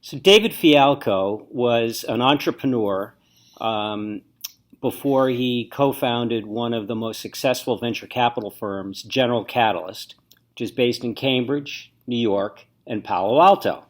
So David Fialkow was an entrepreneur before he co-founded one of the most successful venture capital firms, General Catalyst, which is based in Cambridge, New York, and Palo Alto.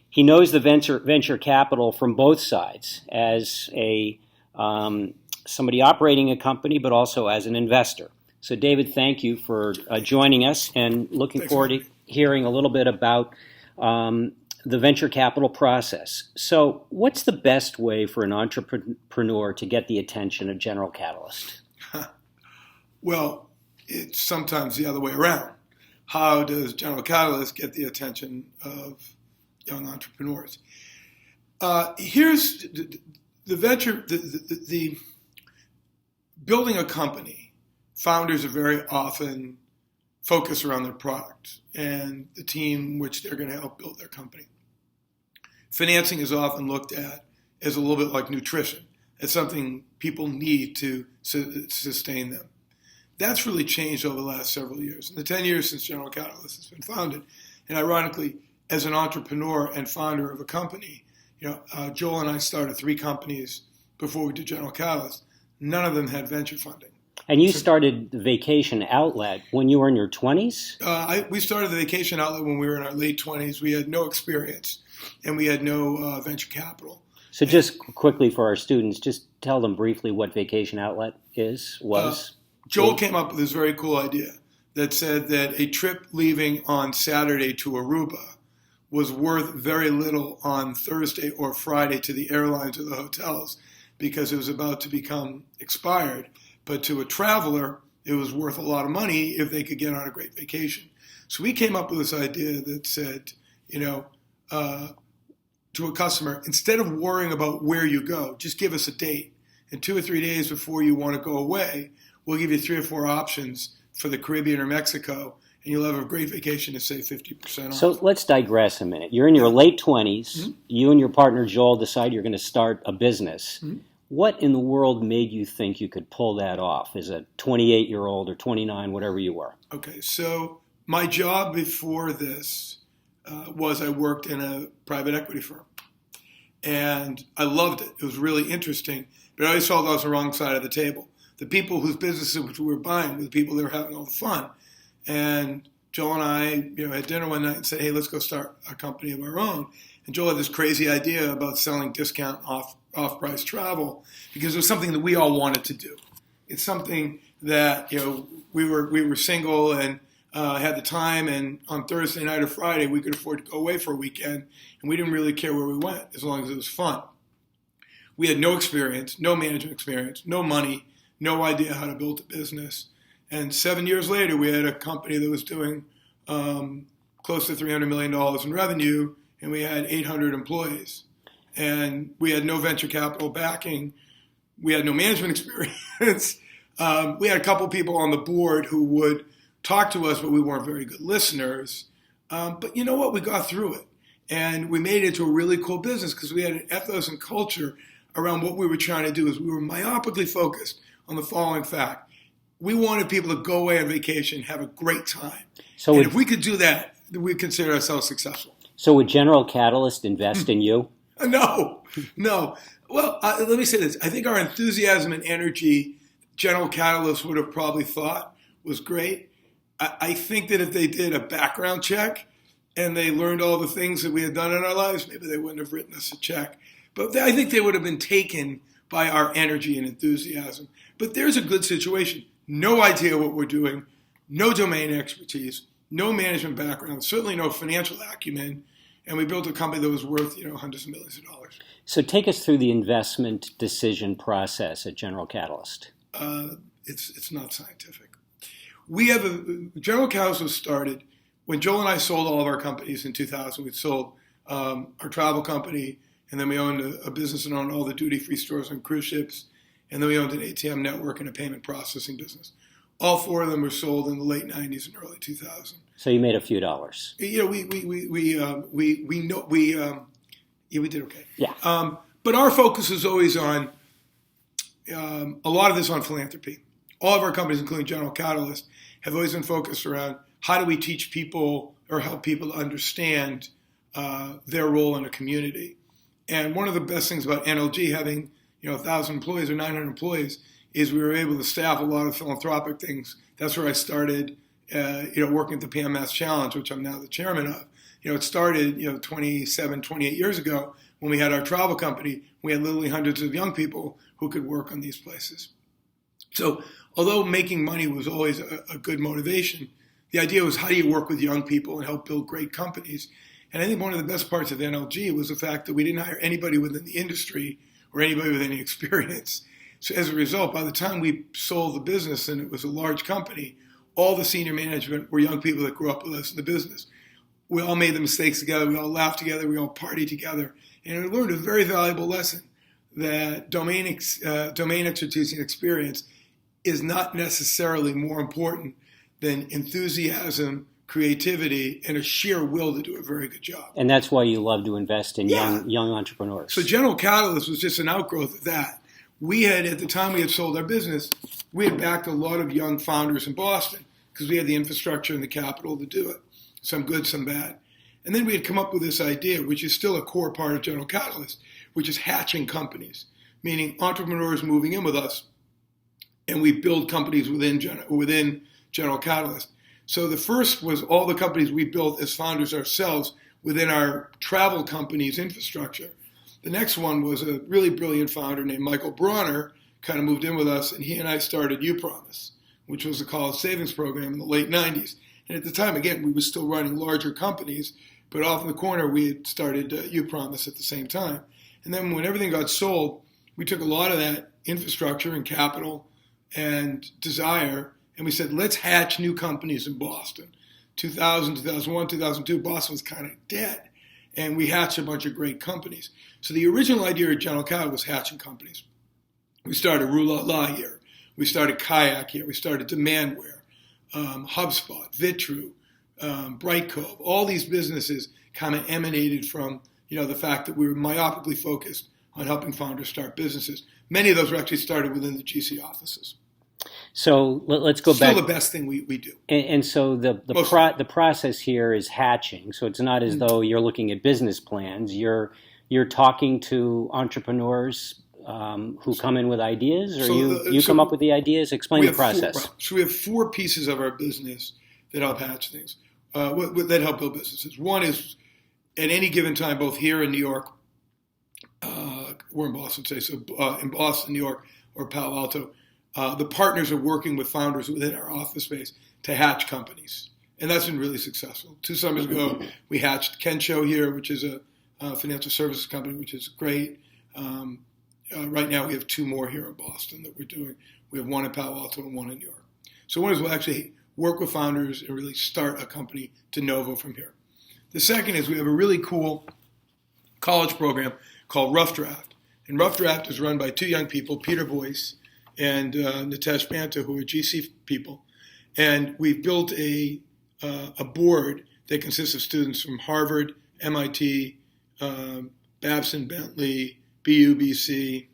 He knows the venture capital from both sides as a somebody operating a company, but also as an investor. So David, thank you for joining us, and looking forward to hearing a little bit about the venture capital process. So what's the best way for an entrepreneur to get the attention of General Catalyst? Well, it's sometimes the other way around. How does General Catalyst get the attention of young entrepreneurs? Here's the venture, the building a company. Founders are very often focused around their product and the team which they're going to help build their company. Financing is often looked at as a little bit like nutrition. It's something people need to sustain them. That's really changed over the last several years. In the 10 years since General Catalyst has been founded, and ironically, as an entrepreneur and founder of a company, Joel and I started 3 companies before we did General Catalyst. None of them had venture funding. And you started the Vacation Outlet when you were in your 20s? We started the Vacation Outlet when we were in our late 20s. We had no experience, and we had no venture capital. So just quickly for our students, just tell them briefly what Vacation Outlet was. Joel came up with this very cool idea that said that a trip leaving on Saturday to Aruba was worth very little on Thursday or Friday to the airlines or the hotels because it was about to become expired. But to a traveler, it was worth a lot of money if they could get on a great vacation. So we came up with this idea that said, to a customer, instead of worrying about where you go, just give us a date. And 2 or 3 days before you want to go away, we'll give you 3 or 4 options for the Caribbean or Mexico, and you'll have a great vacation to save 50% off. So let's digress a minute. You're in your late 20s. Mm-hmm. You and your partner Joel decide you're going to start a business. Mm-hmm. What in the world made you think you could pull that off as a 28-year-old or 29, whatever you were? Okay, so my job before this was I worked in a private equity firm. And I loved it. It was really interesting. But I always felt I was on the wrong side of the table. The people whose businesses we were buying were the people that were having all the fun. And Joel and I had dinner one night and said, hey, let's go start a company of our own. And Joel had this crazy idea about selling discount off-price travel because it was something that we all wanted to do. It's something that we were single and had the time, and on Thursday night or Friday we could afford to go away for a weekend, and we didn't really care where we went as long as it was fun. We had no experience, no management experience, no money, no idea how to build a business. And 7 years later, we had a company that was doing close to $300 million in revenue, and we had 800 employees. And we had no venture capital backing. We had no management experience. We had a couple people on the board who would talk to us, but we weren't very good listeners. But you know what? We got through it. And we made it into a really cool business because we had an ethos and culture around what we were trying to do. Is we were myopically focused on the following fact. We wanted people to go away on vacation, have a great time. And if we could do that, we'd consider ourselves successful. So would General Catalyst invest in you? No. Well, let me say this. I think our enthusiasm and energy, General Catalyst would have probably thought was great. I think that if they did a background check and they learned all the things that we had done in our lives, maybe they wouldn't have written us a check. But I think they would have been taken by our energy and enthusiasm. But there's a good situation. No idea what we're doing, no domain expertise, no management background, certainly no financial acumen, and we built a company that was worth hundreds of millions of dollars. So take us through the investment decision process at General Catalyst. It's not scientific. General Catalyst was started when Joel and I sold all of our companies in 2000. We sold our travel company, and then we owned a business and owned all the duty-free stores on cruise ships, and then we owned an ATM network and a payment processing business. All 4 of them were sold in the late 90s and early 2000s. So you made a few dollars. We did okay. Yeah. But our focus is always on a lot of this on philanthropy. All of our companies, including General Catalyst, have always been focused around how do we teach people or help people to understand their role in a community. And one of the best things about NLG having 1,000 employees or 900 employees is we were able to staff a lot of philanthropic things. That's where I started, working at the PMS Challenge, which I'm now the chairman of. It started, 27, 28 years ago when we had our travel company. We had literally hundreds of young people who could work on these places. So although making money was always a good motivation, the idea was how do you work with young people and help build great companies? And I think one of the best parts of NLG was the fact that we didn't hire anybody within the industry or anybody with any experience. So as a result, by the time we sold the business and it was a large company, all the senior management were young people that grew up with us in the business. We all made the mistakes together. We all laughed together. We all partied together. And we learned a very valuable lesson that domain expertise and experience is not necessarily more important than enthusiasm, creativity, and a sheer will to do a very good job. And that's why you love to invest in young entrepreneurs. So General Catalyst was just an outgrowth of that. We had, at the time we had sold our business, we had backed a lot of young founders in Boston because we had the infrastructure and the capital to do it. Some good, some bad. And then we had come up with this idea, which is still a core part of General Catalyst, which is hatching companies, meaning entrepreneurs moving in with us, and we build companies within General Catalyst. So the first was all the companies we built as founders ourselves within our travel company's infrastructure. The next one was a really brilliant founder named Michael Bronner, kind of moved in with us, and he and I started UPromise, which was a college savings program in the late 90s. And at the time, again, we were still running larger companies, but off in the corner, we had started UPromise at the same time. And then when everything got sold, we took a lot of that infrastructure and capital and desire, and we said, let's hatch new companies in Boston. 2000, 2001, 2002, Boston was kind of dead. And we hatched a bunch of great companies. So the original idea at General Catalyst was hatching companies. We started Rue La here. We started Kayak here. We started Demandware, HubSpot, Vitru, Bright Cove. All these businesses kind of emanated from the fact that we were myopically focused on helping founders start businesses. Many of those were actually started within the GC offices. So let's go back. Still the best thing we do. And so the process here is hatching. So it's not as though you're looking at business plans. You're talking to entrepreneurs who come in with ideas, or you come up with the ideas. Explain the process. So we have four pieces of our business that help hatch things, that help build businesses. One is at any given time, both here in New York, we're in Boston today, so in Boston, New York, or Palo Alto, the partners are working with founders within our office space to hatch companies. And that's been really successful. 2 summers ago, we hatched Kensho here, which is a financial services company, which is great. Right now, we have 2 more here in Boston that we're doing. We have 1 in Palo Alto and 1 in New York. So one is we'll actually work with founders and really start a company de novo from here. The second is we have a really cool college program called Rough Draft. And Rough Draft is run by 2 young people, Peter Boyce and Nitesh Banta, who are GC people. And we've built a board that consists of students from Harvard, MIT, Babson, Bentley, BU, BC,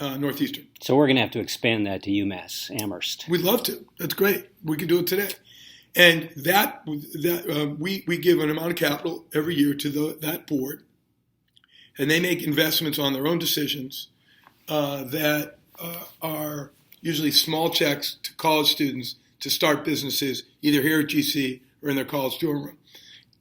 Northeastern. So we're going to have to expand that to UMass Amherst. We'd love to. That's great. We can do it today. And that we give an amount of capital every year to that board, and they make investments on their own decisions that are usually small checks to college students to start businesses, either here at GC or in their college dorm room.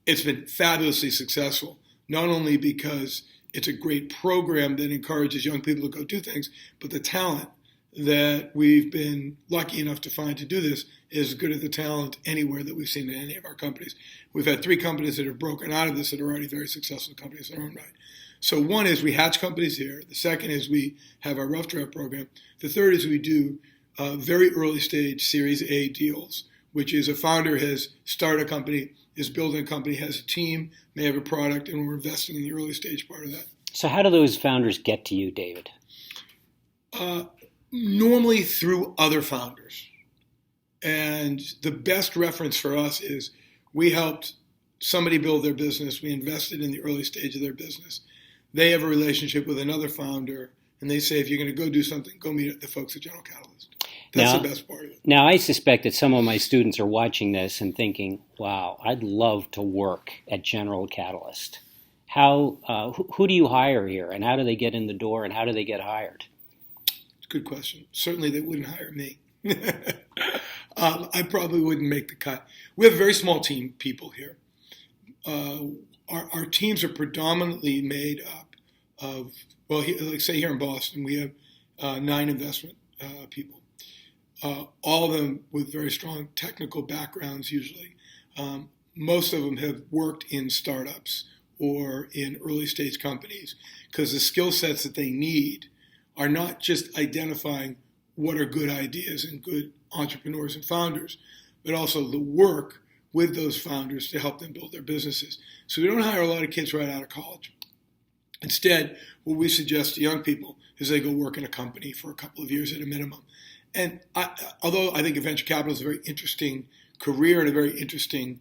It's been fabulously successful, not only because it's a great program that encourages young people to go do things, but the talent that we've been lucky enough to find to do this is as good as the talent anywhere that we've seen in any of our companies. We've had 3 companies that have broken out of this that are already very successful companies in their own right. So one is we hatch companies here. The second is we have our Rough Draft program. The third is we do very early stage Series A deals, which is a founder has started a company, is building a company, has a team, may have a product, and we're investing in the early stage part of that. So how do those founders get to you, David? Normally through other founders. And the best reference for us is we helped somebody build their business. We invested in the early stage of their business. They have a relationship with another founder, and they say, if you're going to go do something, go meet the folks at General Catalyst. That's Now, the best part of it. now, I suspect that some of my students are watching this and thinking, wow, I'd love to work at General Catalyst. Who do you hire here, and how do they get in the door, and how do they get hired? Good question. Certainly they wouldn't hire me. I probably wouldn't make the cut. We have a very small team people here. Our teams are predominantly made up of, well, like say here in Boston, we have 9 investment people. All of them with very strong technical backgrounds usually. Most of them have worked in startups or in early stage companies because the skill sets that they need are not just identifying what are good ideas and good entrepreneurs and founders, but also the work with those founders to help them build their businesses. So we don't hire a lot of kids right out of college. Instead, what we suggest to young people is they go work in a company for a couple of years at a minimum. And although I think venture capital is a very interesting career and a very interesting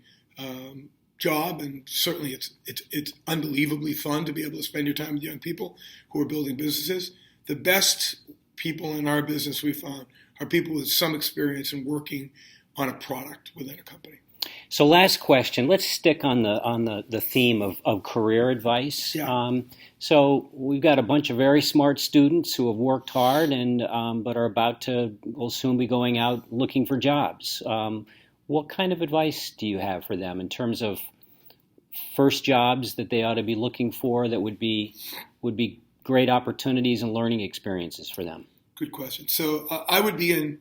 job, and certainly it's unbelievably fun to be able to spend your time with young people who are building businesses, the best people in our business we found are people with some experience in working on a product within a company. So, last question. Let's stick on the theme of career advice. Yeah. So we've got a bunch of very smart students who have worked hard and but will soon be going out looking for jobs. What kind of advice do you have for them in terms of first jobs that they ought to be looking for that would be great opportunities and learning experiences for them? Good question. So I would begin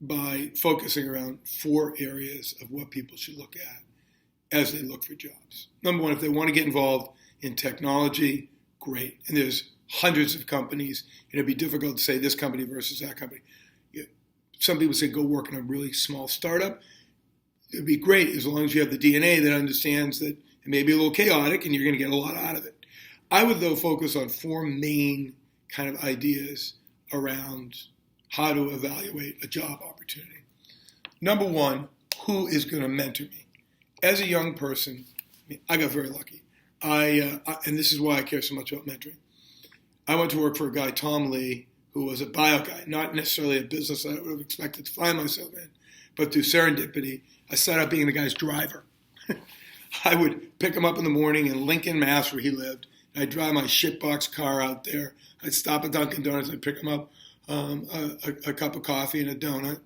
by focusing around 4 areas of what people should look at as they look for jobs. Number one, if they want to get involved in technology, great. And there's hundreds of companies, and it'd be difficult to say this company versus that company. Some people say go work in a really small startup. It'd be great as long as you have the DNA that understands that it may be a little chaotic and you're going to get a lot out of it. I would, though, focus on 4 main kind of ideas around how to evaluate a job opportunity. Number one, who is going to mentor me? As a young person, I got very lucky. And this is why I care so much about mentoring. I went to work for a guy, Tom Lee, who was a bio guy, not necessarily a business I would have expected to find myself in, but through serendipity, I started out being the guy's driver. I would pick him up in the morning in Lincoln, Mass, where he lived. I'd drive my shitbox car out there. I'd stop at Dunkin' Donuts. I'd pick him up a cup of coffee and a donut.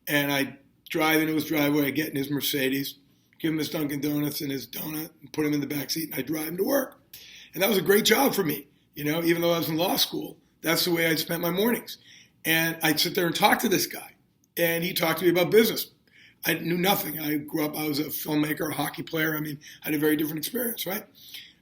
And I'd drive into his driveway. I'd get in his Mercedes, give him his Dunkin' Donuts and his donut, and put him in the back seat, and I'd drive him to work. And that was a great job for me. Even though I was in law school, that's the way I'd spent my mornings. And I'd sit there and talk to this guy. And he talked to me about business. I knew nothing. I grew up, I was a filmmaker, a hockey player. I had a very different experience, right?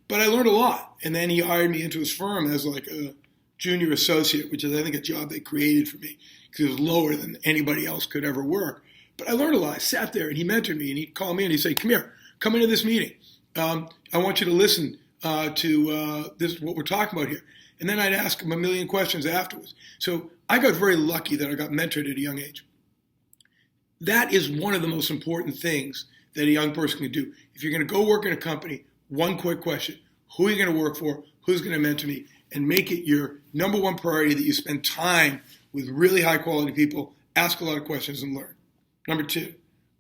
But I learned a lot. And then he hired me into his firm as like a junior associate, which is, I think, a job they created for me because it was lower than anybody else could ever work. But I learned a lot. I sat there and he mentored me and he'd call me and he'd say, come here, come into this meeting. I want you to listen to this, what we're talking about here. And then I'd ask him a million questions afterwards. So I got very lucky that I got mentored at a young age. That is one of the most important things that a young person can do. If you're going to go work in a company, one quick question: who are you going to work for? Who's going to mentor me? And make it your number one priority that you spend time with really high quality people, ask a lot of questions and learn. Number 2,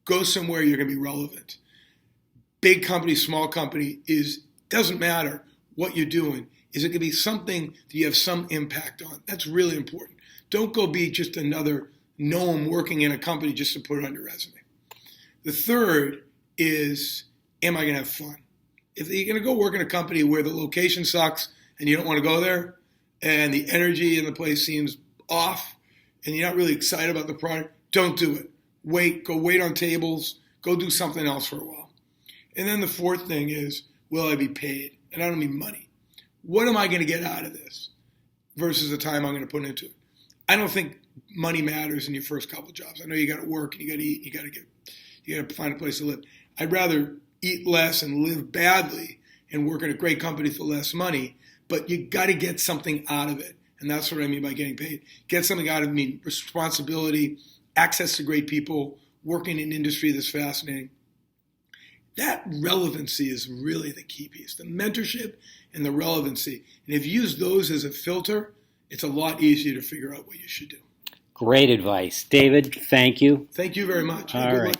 go somewhere you're going to be relevant. Big company, small company, doesn't matter what you're doing. Is it going to be something that you have some impact on? That's really important. Don't go be just another gnome working in a company just to put it on your resume. The third is, am I going to have fun? If you're going to go work in a company where the location sucks and you don't want to go there and the energy in the place seems off and you're not really excited about the product, don't do it. Go wait on tables, go do something else for a while. And then the fourth thing is, will I be paid? And I don't mean money. What am I going to get out of this versus the time I'm going to put into it? I don't think money matters in your first couple of jobs. I know you got to work and you got to eat, you got to find a place to live. I'd rather eat less and live badly and work in a great company for less money, but you got to get something out of it. And that's what I mean by getting paid. Get something out of me: responsibility, access to great people, working in an industry that's fascinating. That relevancy is really the key piece, the mentorship and the relevancy. And if you use those as a filter, it's a lot easier to figure out what you should do. Great advice. David, thank you. Thank you very much. All right.